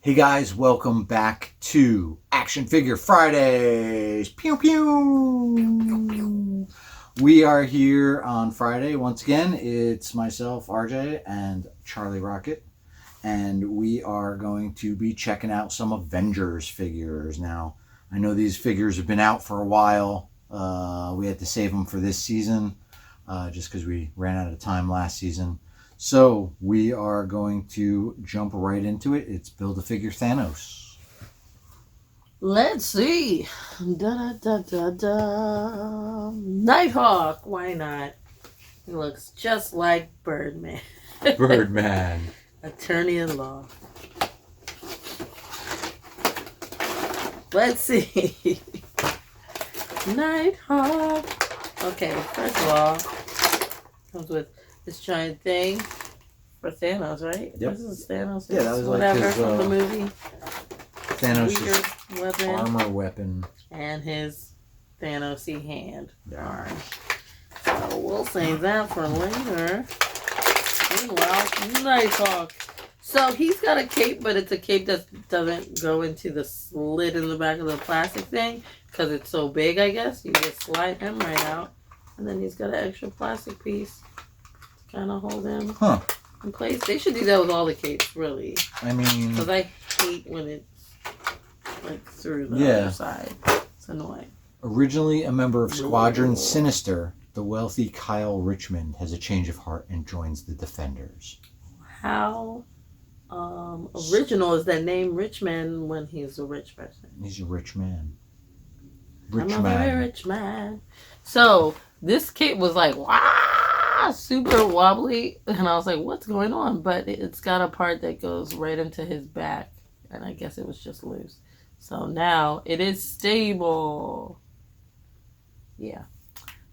Hey guys, welcome back to Action Figure Fridays. Pew pew. We are here on Friday once again. It's myself, RJ, and Charlie Rocket, and we are going to be checking out some Avengers figures. Now, I know these figures have been out for a while. We had to save them for this season, just because we ran out of time last season. So we are going to jump right into it. It's Build-A-Figure Thanos. Let's see. Da da da da da. Nighthawk. Why not? He looks just like Birdman. Birdman. Attorney at law. Let's see. Nighthawk. Okay, first of all, comes with this giant thing for Thanos, right? Yep. This is Thanos. Yeah, that was whatever like his, from the movie. Thanos' weapon armor weapon. and his Thanos-y hand. Yeah. Arm. So we'll save that for later. Meanwhile, Nighthawk. So he's got a cape, but it's a cape that doesn't go into the slit in the back of the plastic thing because it's so big, I guess. You just slide him right out. And then he's got an extra plastic piece to kind of hold him in place. They should do that with all the capes, really. I mean... Because I hate when it's like through the other side. It's annoying. Originally a member of Squadron Sinister, the wealthy Kyle Richmond has a change of heart and joins the Defenders. How original is that name Richmond when he's a rich person? He's a rich man. I'm a very rich man. So this cape was like, wow, super wobbly. And I was like, what's going on? But it's got a part that goes right into his back. And I guess it was just loose. So now it is stable. Yeah.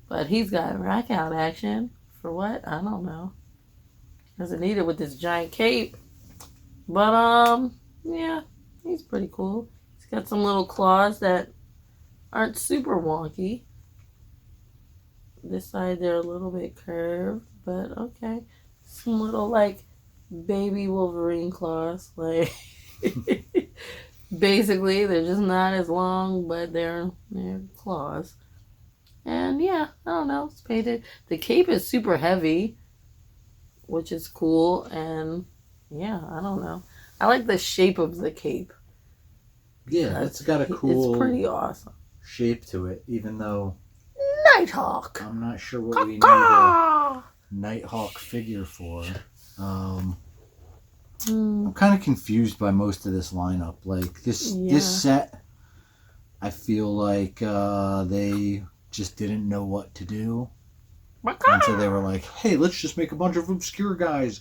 But he's got rack out action. For what? I don't know. Doesn't need it with this giant cape. But, yeah, he's pretty cool. He's got some little claws that aren't super wonky. This side, they're a little bit curved, but okay. Some little, like, baby Wolverine claws. Like, basically, they're just not as long, but they're claws. And, yeah, I don't know. It's painted. The cape is super heavy, which is cool, and... yeah, I don't know. I like the shape of the cape. Yeah, it's got a cool... it's pretty awesome. ...shape to it, even though... Nighthawk! I'm not sure what we need a Nighthawk figure for. I'm kind of confused by most of this lineup. Like, this set, I feel like they just didn't know what to do. And so they were like, hey, let's just make a bunch of obscure guys.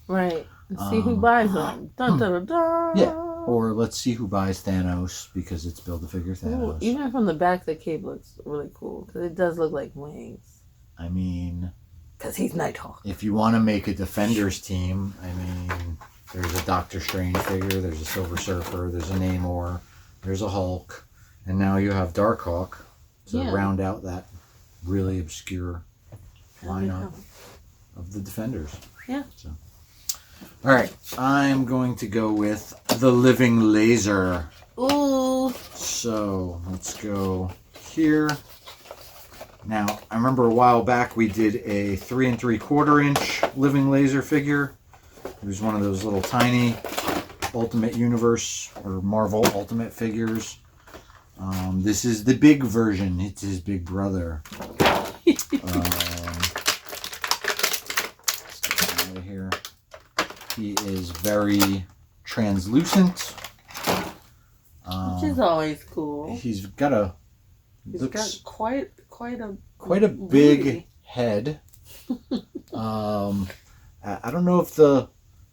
Right. And see who buys them. Dun, dun, dun, dun. Yeah. Or let's see who buys Thanos because it's Build-A-Figure Thanos. Ooh, even from the back, the cape looks really cool because it does look like wings. I mean... because he's Nighthawk. If you want to make a Defenders team, I mean, there's a Doctor Strange figure, there's a Silver Surfer, there's a Namor, there's a Hulk, and now you have Darkhawk to round out that really obscure lineup of the Defenders. Yeah. So. All right, I'm going to go with the Living Laser. Ooh. So let's go here. Now, I remember a while back we did a 3 3/4 inch Living Laser figure. It was one of those little tiny Ultimate Universe or Marvel Ultimate figures. This is the big version. It's his big brother. Let's get him out of here. He is very translucent. Which is always cool. He's got a... He's got quite a big head. I don't know if the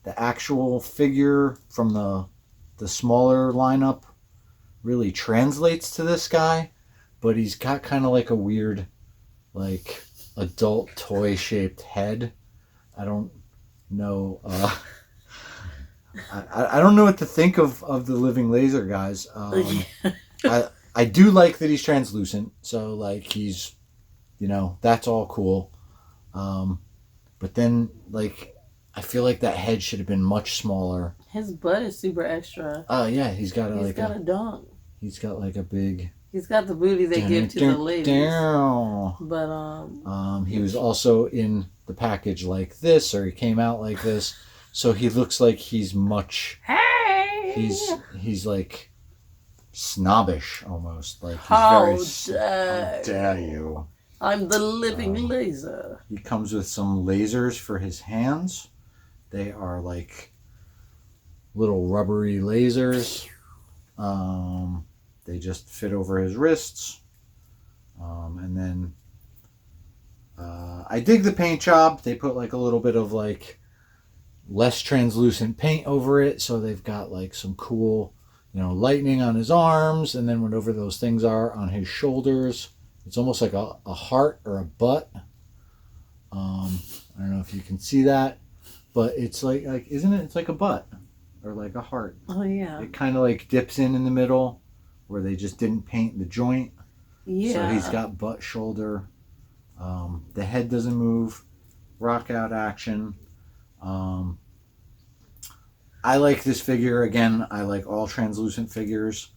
actual figure from the smaller lineup really translates to this guy, but he's got kind of like a weird, like, adult toy shaped head. I don't know. I don't know what to think of the Living Laser guys. I do like that he's translucent, so like he's, that's all cool. But then like I feel like that head should have been much smaller. His butt is super extra. Oh yeah, he's got a dong. He's got like a big. He's got the booty they give to the ladies. But he was also in the package like this, or he came out like this, so he looks like he's much. Hey. He's like snobbish almost. Like how dare you? I'm the living laser. He comes with some lasers for his hands. They are like little rubbery lasers. They just fit over his wrists. And then I dig the paint job. They put like a little bit of like less translucent paint over it, so they've got like some cool, lightning on his arms, and then whatever those things are on his shoulders. It's almost like a heart or a butt. I don't know if you can see that, but it's like isn't it? It's like a butt or like a heart. Oh yeah. It kind of like dips in the middle where they just didn't paint the joint. Yeah. So he's got butt, shoulder. The head doesn't move. Rock out action. I like this figure. Again, I like all translucent figures,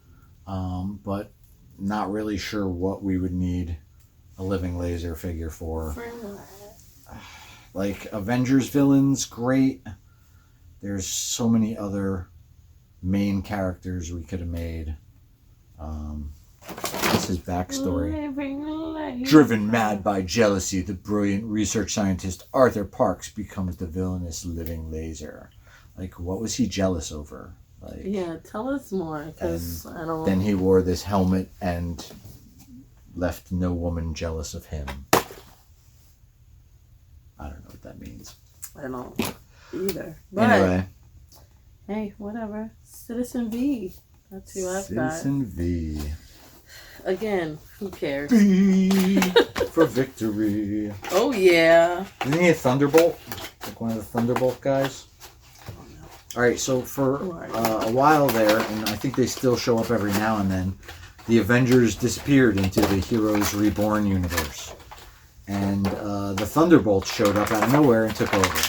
but not really sure what we would need a living laser figure for. Like Avengers villains, great. There's so many other main characters we could have made. This is backstory. Driven mad by jealousy, the brilliant research scientist Arthur Parks becomes the villainous living laser. Like, what was he jealous over? Like, yeah, tell us more, because I don't. Then he wore this helmet and left no woman jealous of him. I don't know what that means. I don't either. But, anyway. Hey, whatever. Citizen V. That's who I've got. Citizen V. Again, who cares? V for victory. Oh, yeah. Isn't he a Thunderbolt? Like one of the Thunderbolt guys? All right, so for a while there, and I think they still show up every now and then, the Avengers disappeared into the Heroes Reborn universe. And the Thunderbolts showed up out of nowhere and took over.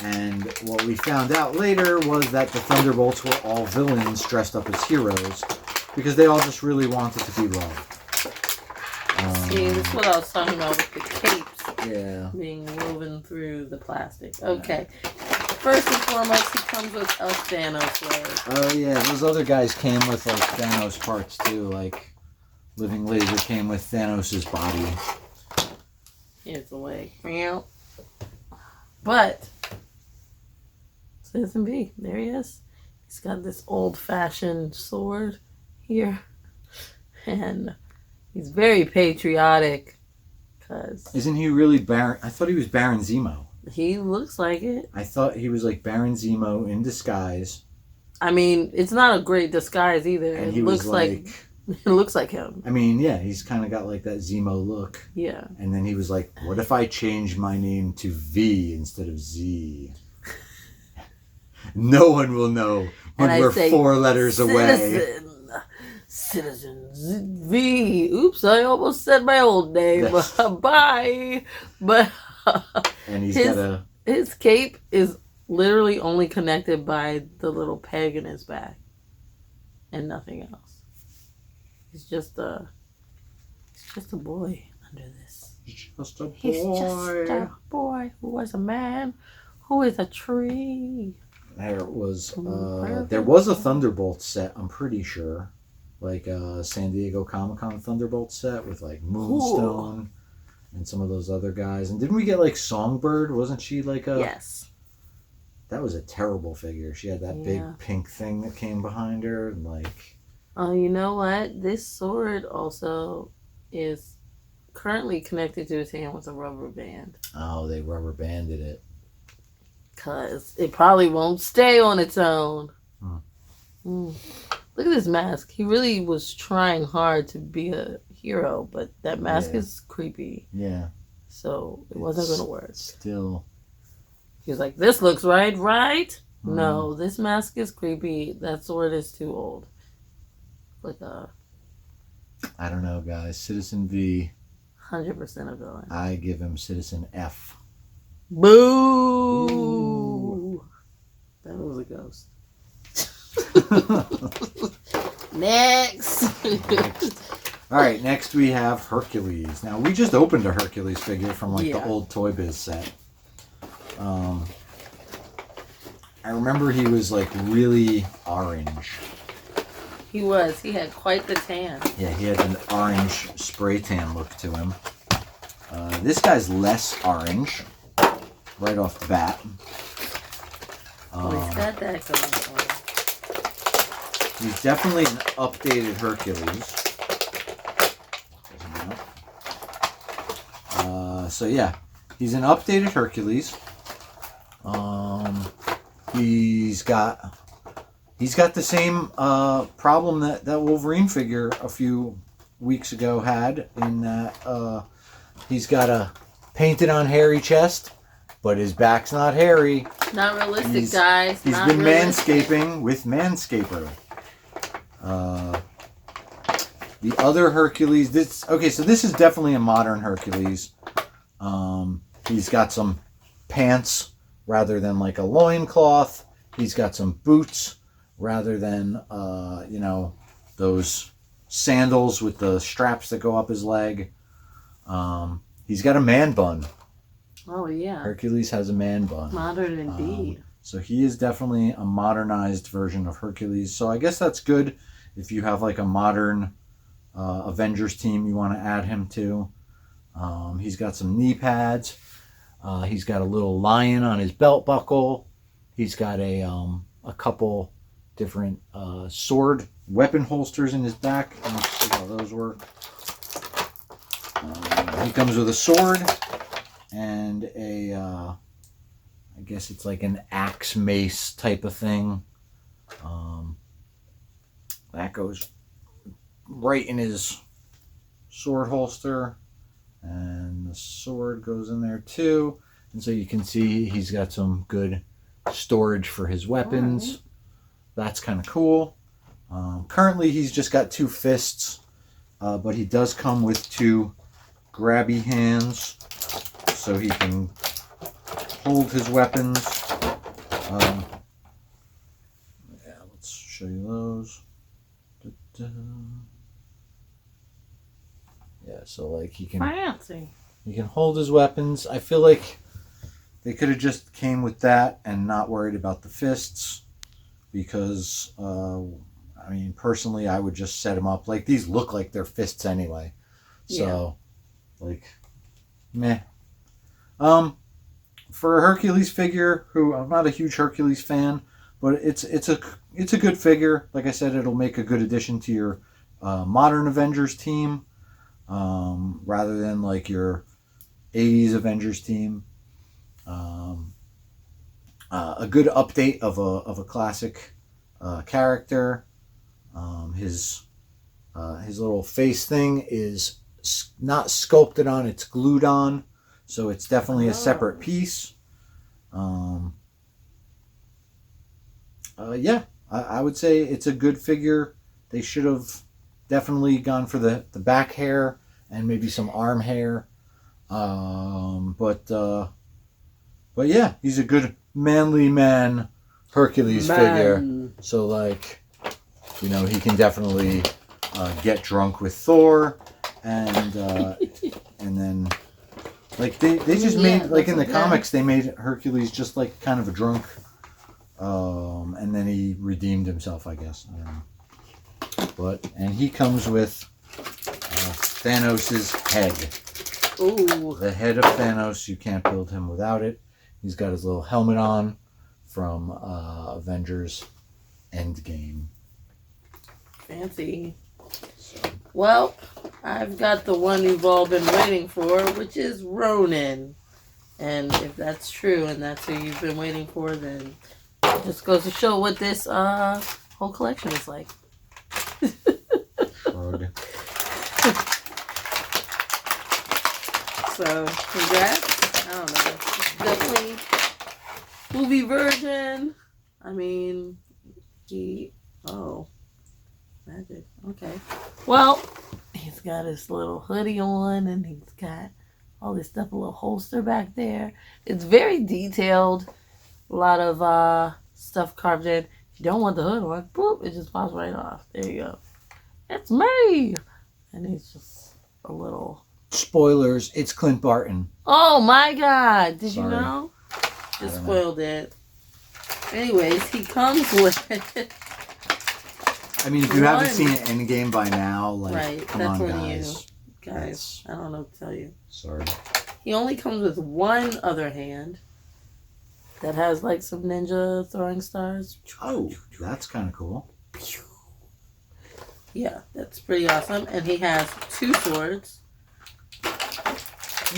And what we found out later was that the Thunderbolts were all villains dressed up as heroes because they all just really wanted to be loved. See, that's what I was talking about with the capes. Yeah. Being woven through the plastic. Okay. First and foremost, he comes with a Thanos leg. Oh, yeah. Those other guys came with, like, Thanos parts, too. Like, Living Laser came with Thanos' body. Here's the leg. But, Citizen V, there he is. He's got this old-fashioned sword here. And he's very patriotic. Isn't he really Baron? I thought he was Baron Zemo. He looks like it. I thought he was like Baron Zemo in disguise. I mean, it's not a great disguise either. And it looks like it looks like him. I mean, yeah, he's kind of got like that Zemo look. Yeah. And then he was like, "What if I change my name to V instead of Z? No one will know when we're 4 letters away." Citizen V. Oops, I almost said my old name. Bye. But and his cape is literally only connected by the little peg in his back and nothing else. He's just a boy under this. Just a boy. He's just a boy who was a man who is a tree. There was a Thunderbolt set, I'm pretty sure. Like San Diego Comic-Con Thunderbolt set with like Moonstone and some of those other guys. And didn't we get like Songbird? Wasn't she like a... Yes. That was a terrible figure. She had that big pink thing that came behind her. And like... Oh, you know what? This sword also is currently connected to his hand with a rubber band. Oh, they rubber banded it. Because it probably won't stay on its own. Hmm. Look at this mask. He really was trying hard to be a hero, but that mask is creepy. Yeah. So it wasn't going to work. Still. He was like, this looks right? No, this mask is creepy. That sword is too old. Like I don't know, guys. Citizen V. 100% a villain. I give him Citizen F. Boo! That was a ghost. Next. All right, next we have Hercules. Now, we just opened a Hercules figure from the old Toy Biz set. I remember he was really orange. He was. He had quite the tan. Yeah, he had an orange spray tan look to him. This guy's less orange, right off the bat. He's got that going on. He's definitely an updated Hercules. So yeah, he's an updated Hercules. He's got the same problem that Wolverine figure a few weeks ago had, in that he's got a painted on hairy chest, but his back's not hairy. Not realistic, guys. He's been manscaping with Manscaper. The other Hercules, so this is definitely a modern Hercules. He's got some pants rather than a loincloth. He's got some boots rather than, those sandals with the straps that go up his leg. He's got a man bun. Oh, yeah. Hercules has a man bun. Modern indeed. So he is definitely a modernized version of Hercules. So I guess that's good if you have a modern Avengers team you want to add him to. He's got some knee pads. He's got a little lion on his belt buckle. He's got a couple different sword weapon holsters in his back. Let's see how those work. He comes with a sword and I guess it's an axe mace type of thing. That goes right in his sword holster, and the sword goes in there too. And so you can see he's got some good storage for his weapons. Right. That's kind of cool. Currently he's just got 2 fists, but he does come with 2 grabby hands, so he can hold his weapons. Let's show you those. Yeah, so he can fancy. He can hold his weapons. I feel like they could have just came with that and not worried about the fists, because personally I would just set them up. These look like they're fists anyway. So meh. For a Hercules figure, who I'm not a huge Hercules fan, but it's a good figure. Like I said, it'll make a good addition to your modern Avengers team, rather than your 80s Avengers team. A good update of a classic character. His little face thing is not sculpted on; it's glued on. So it's definitely a separate piece. I would say it's a good figure. They should have definitely gone for the back hair and maybe some arm hair. But yeah, he's a good manly man Hercules figure. So he can definitely get drunk with Thor, and then. They just made, in the comics, they made Hercules just kind of a drunk, and then he redeemed himself, I guess. I don't know. And he comes with Thanos' head. Ooh. The head of Thanos, you can't build him without it. He's got his little helmet on from Avengers Endgame. Fancy. Well, I've got the one you've all been waiting for, which is Ronan. And if that's true and that's who you've been waiting for, then it just goes to show what this whole collection is like. So, congrats. I don't know. Definitely movie version. Magic. Okay. Well, he's got his little hoodie on, and he's got all this stuff, a little holster back there. It's very detailed. A lot of stuff carved in. If you don't want the hood on, boop, it just pops right off. There you go. It's me! And he's just a little... Spoilers, it's Clint Barton. Oh my God! Did Sorry. you know? Just spoiled it. Anyways, he comes with... I mean, if you haven't seen Endgame by now, like, right, come that's on, on guys. you. Guys, I don't know what to tell you. Sorry. He only comes with one other hand that has like some ninja throwing stars. Oh, that's kind of cool. Yeah, that's pretty awesome. And he has 2 swords.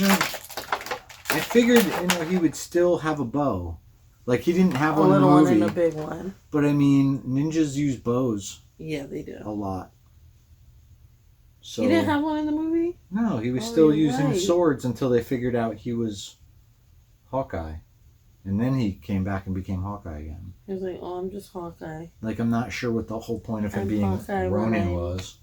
I figured, he would still have a bow. Like, he didn't have one in the little movie. one and a big one. But, I mean, ninjas use bows. Yeah, they do. A lot. So He didn't have one in the movie? No, he was still you're using right. swords until they figured out he was Hawkeye. And then he came back and became Hawkeye again. He was like, oh, I'm just Hawkeye. Like, I'm not sure what the whole point of him I'm being Hawkeye Ronan was.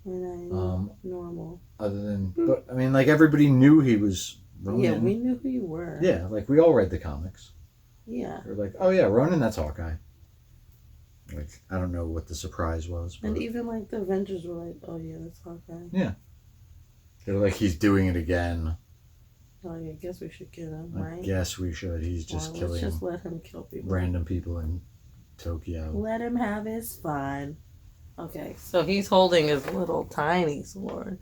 When I'm normal. Other than, but, I mean, like, everybody knew he was Ronan. Yeah, we knew who you were. Yeah, like, we all read the comics. Yeah. We're like, oh yeah, Ronan, that's Hawkeye. Like, I don't know what the surprise was. But... And even like the Avengers were like, oh yeah, that's Hawkeye. Yeah. They're like, he's doing it again. Oh, yeah, I guess we should get him, right? I guess we should. He's just killing Let's just let him kill people. Random people in Tokyo. Let him have his fun. Okay, so he's holding his little tiny sword,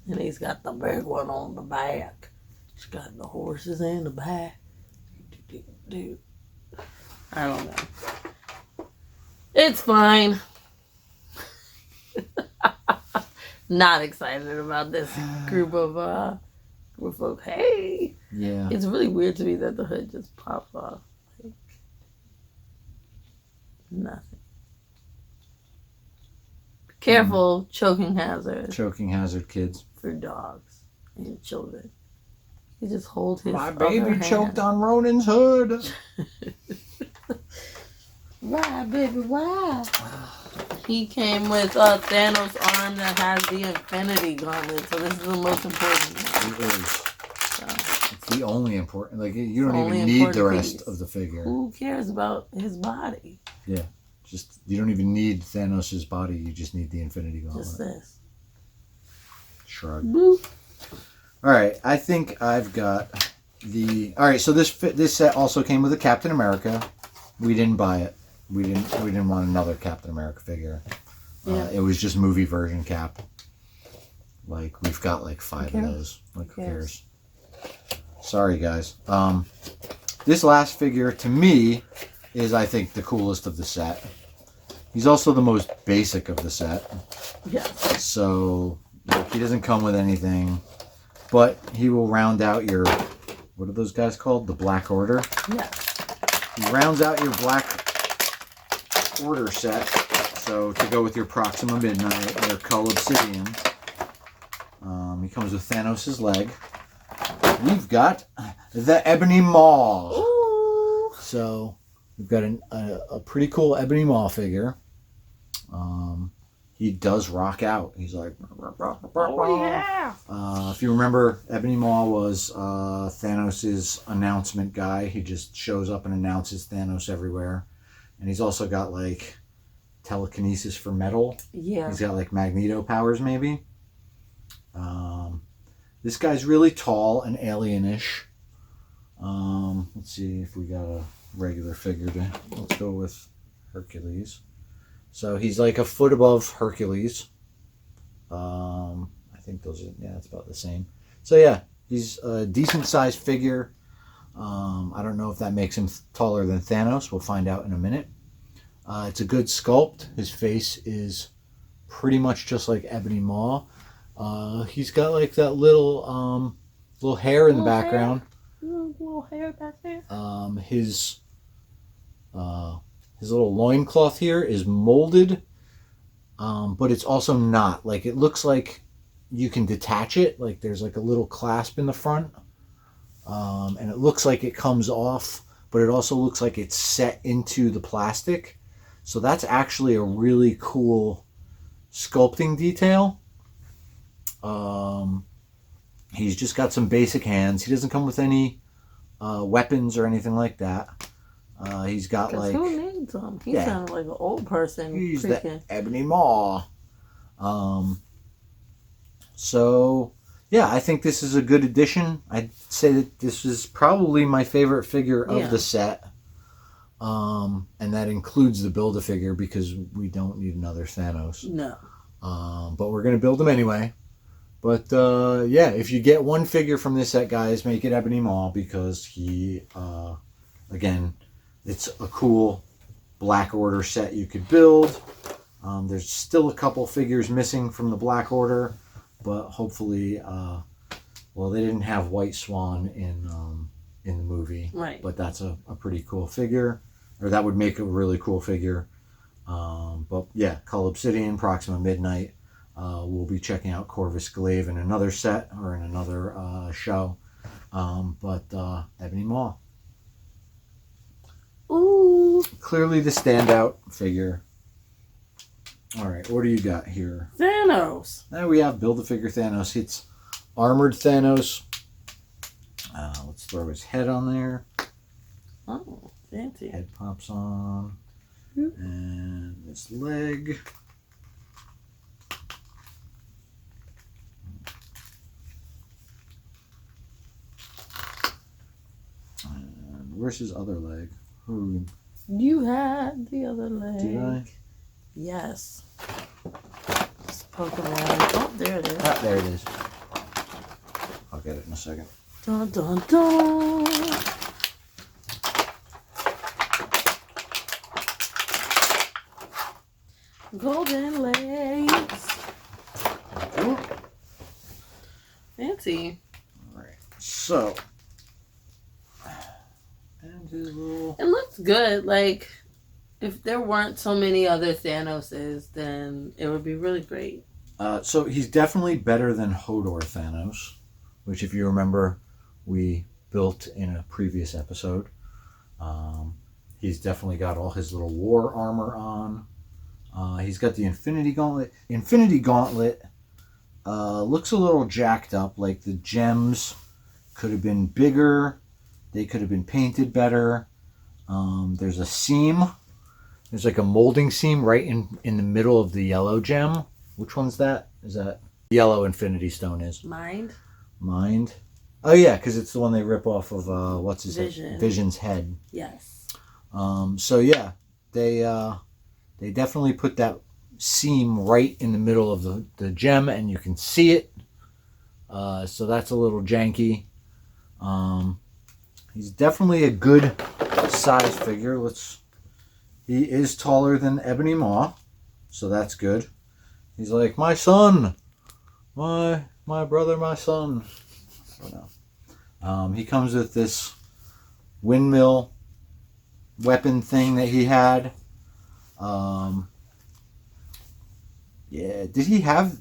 and he's got the big one on the back. He's got the horses in the back. I don't know. It's fine. Not excited about this group of folk. Hey, Yeah. it's really weird to me that the hood just pops off. Like, nothing. Careful, choking hazard Choking hazard, kids. for dogs and children. He just holds his My other baby hand. choked on Ronan's hood. Why, baby, why? He came with Thanos' arm that has the Infinity Gauntlet, so this is the most important one. It is. So, It's the only important. Like, you don't Only even need the important rest piece. of the figure. who cares about his body? Just you don't even need Thanos' body. You just need the Infinity Gauntlet. Just this. Shrug. Boop. All right, I think I've got the. All right, so this set also came with a Captain America. We didn't buy it. We didn't want another Captain America figure. Yeah. It was just movie version Cap. Like, we've got like 5 of those. Like, who cares? Sorry, guys. This last figure to me is, I think, the coolest of the set. He's also the most basic of the set. Yes. So, like, he doesn't come with anything, but he will round out your, what are those guys called? The Black Order? Yes. He rounds out your Black Order set. So, to go with your Proxima Midnight or Cull Obsidian. He comes with Thanos' leg. We've got the Ebony Maw. Ooh. So, we've got a pretty cool Ebony Maw figure. He does rock out. He's like, Oh, yeah. if you remember, Ebony Maw was Thanos' announcement guy. He just shows up and announces Thanos everywhere. And he's also got like telekinesis for metal. Yeah. He's got like Magneto powers maybe. This guy's really tall and alienish. Let's see if we got a regular figure to. Let's go with Hercules. So he's like a foot above Hercules. I think those are, yeah, it's about the same. So yeah, he's a decent sized figure. I don't know if that makes him taller than Thanos. We'll find out in a minute. It's a good sculpt. His face is pretty much just like Ebony Maw. He's got like that little hair in the background. Little hair back there. His little loincloth here is molded, but it's also not. Like, it looks like you can detach it. Like, there's like a little clasp in the front, and it looks like it comes off, but it also looks like it's set into the plastic. So that's actually a really cool sculpting detail. He's just got some basic hands. He doesn't come with any weapons or anything like that. He's got like... Who needs him? He sounded like an old person. He's freaking. the Ebony Maw. So, yeah, I think this is a good addition. I'd say that this is probably my favorite figure of the set. And that includes the Build-A-Figure because we don't need another Thanos. No. But we're going to build them anyway. But, yeah, if you get one figure from this set, guys, make it Ebony Maw because he, again, it's a cool Black Order set you could build. There's still a couple figures missing from the Black Order, but hopefully, well, they didn't have White Swan in the movie. Right. But that's a pretty cool figure, or that would make a really cool figure. But, yeah, Cull Obsidian, Proxima Midnight. We'll be checking out Corvus Glaive in another set or in another show. But Ebony Maw. Ooh. Clearly the standout figure. All right, what do you got here? Thanos. Now we have Build-A-Figure Thanos. It's armored Thanos. Let's throw his head on there. Oh, fancy. Head pops on. And this leg. And where's his other leg? Ooh. You had the other leg. Did I? Yes. Just poke around. Oh, there it is. Ah, there it is. I'll get it in a second. Dun, dun, dun. Golden legs. Ooh. Fancy. All right. So. And his little... It looks good. Like, if there weren't so many other Thanoses, then it would be really great. So he's definitely better than Hodor Thanos, which, if you remember, we built in a previous episode. He's definitely got all his little war armor on. He's got the Infinity Gauntlet. Infinity Gauntlet looks a little jacked up. Like the gems could have been bigger. They could have been painted better. There's a seam. There's like a molding seam right in the middle of the yellow gem. Which one's that? Is that yellow Infinity Stone is? Mind? Oh yeah, because it's the one they rip off of what's his Vision. head? Vision's head. Yes. So yeah, they definitely put that seam right in the middle of the gem, and you can see it. So that's a little janky. He's definitely a good size figure. He is taller than Ebony Maw, so that's good. He's like, my son, my brother, my son. Oh, no. He comes with this windmill weapon thing that he had. Yeah, he did have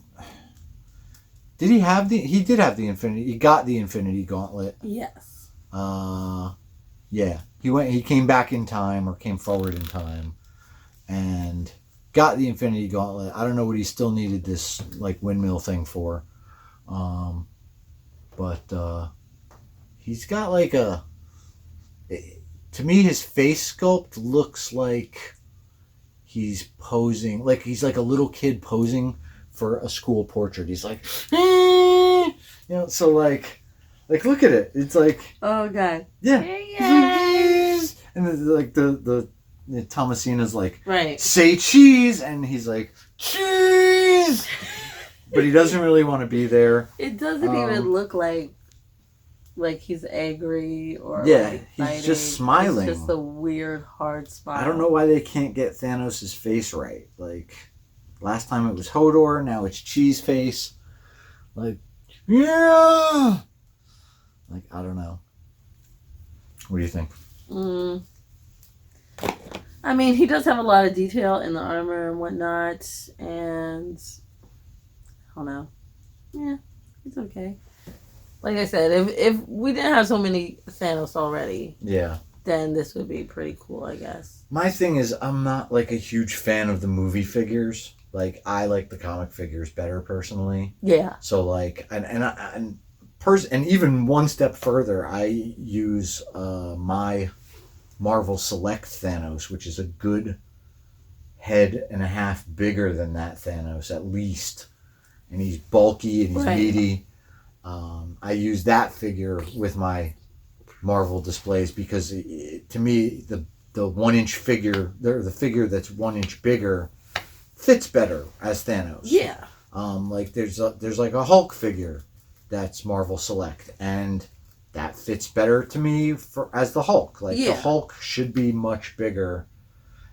the Infinity. He got the Infinity Gauntlet. Yes. Yeah. He came back in time, or came forward in time, and got the Infinity Gauntlet. I don't know what he still needed this like windmill thing for. But he's got like to me, his face sculpt looks like he's posing, like he's like a little kid posing for a school portrait. He's like, so like look at it. It's like, oh god, yeah, yes. And then, like the Thomasina's like, right, say cheese, and he's like, cheese. But he doesn't really want to be there. It doesn't even look like he's angry or he's just smiling. It's just a weird hard smile. I don't know why they can't get Thanos' face right. Like last time it was Hodor, now it's Cheese Face. Like, yeah. Like, I don't know. What do you think? I mean, he does have a lot of detail in the armor and whatnot, and I don't know. Yeah, it's okay. Like I said, if we didn't have so many Thanos already, then this would be pretty cool, I guess. My thing is, I'm not like a huge fan of the movie figures. Like, I like the comic figures better personally. Yeah. So like, and even one step further, I use my Marvel Select Thanos, which is a good head and a half bigger than that Thanos, at least. And he's bulky and he's meaty. I use that figure with my Marvel displays because to me, the 1 inch figure, the figure that's 1 inch bigger, fits better as Thanos. Yeah. Like there's like a Hulk figure that's Marvel Select, and that fits better to me as the Hulk. Like the Hulk should be much bigger.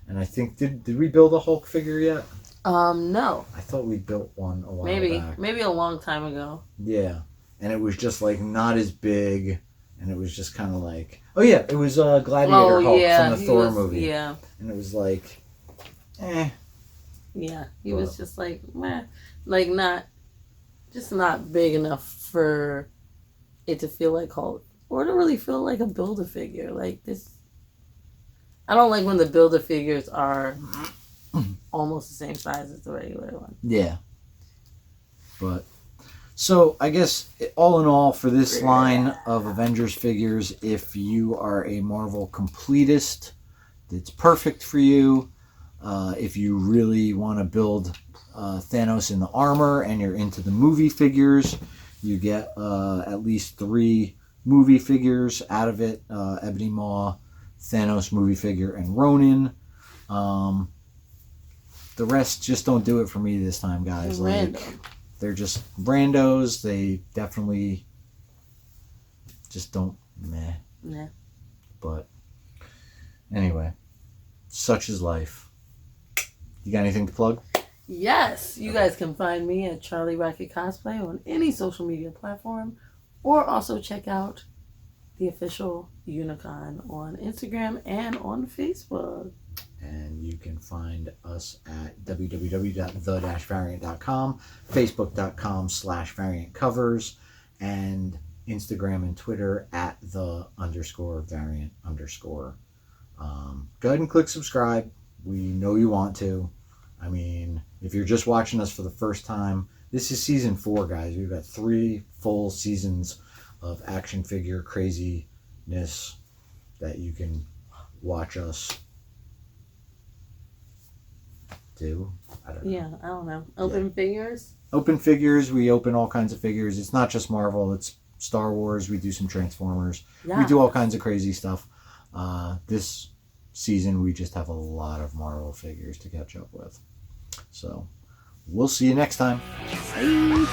And I think did we build a Hulk figure yet? No. I thought we built one a while back. Maybe a long time ago. Yeah, and it was just like not as big, and it was just kind of like, oh yeah, it was Gladiator Hulk from the Thor movie. Yeah. And it was like, eh. Yeah, he was just like, meh, like not big enough for it to feel like Hulk, or to really feel like a Build-A-Figure. Like this, I don't like when the Build-A-Figures are almost the same size as the regular one. Yeah. But, so I guess all in all for this line of Avengers figures, if you are a Marvel completist, it's perfect for you. If you really want to build Thanos in the armor and you're into the movie figures, you get at least 3 movie figures out of it. Ebony Maw, Thanos movie figure, and Ronan. The rest just don't do it for me this time, guys. They're just randos. They definitely just don't meh. Yeah. But anyway, such is life. You got anything to plug? Yes. You guys can find me at Charlie Rocket Cosplay on any social media platform, or also check out the official Unicon on Instagram and on Facebook. And you can find us at www.the-variant.com, facebook.com/variantcovers, and Instagram and Twitter at @the_variant_. Go ahead and click subscribe. We know you want to. I mean, if you're just watching us for the first time, this is season 4, guys. We've got 3 full seasons of action figure craziness that you can watch us do. I don't know. Yeah, I don't know. Open figures? Open figures. We open all kinds of figures. It's not just Marvel. It's Star Wars. We do some Transformers. Yeah. We do all kinds of crazy stuff. This season, we just have a lot of Marvel figures to catch up with. So, we'll see you next time. Bye.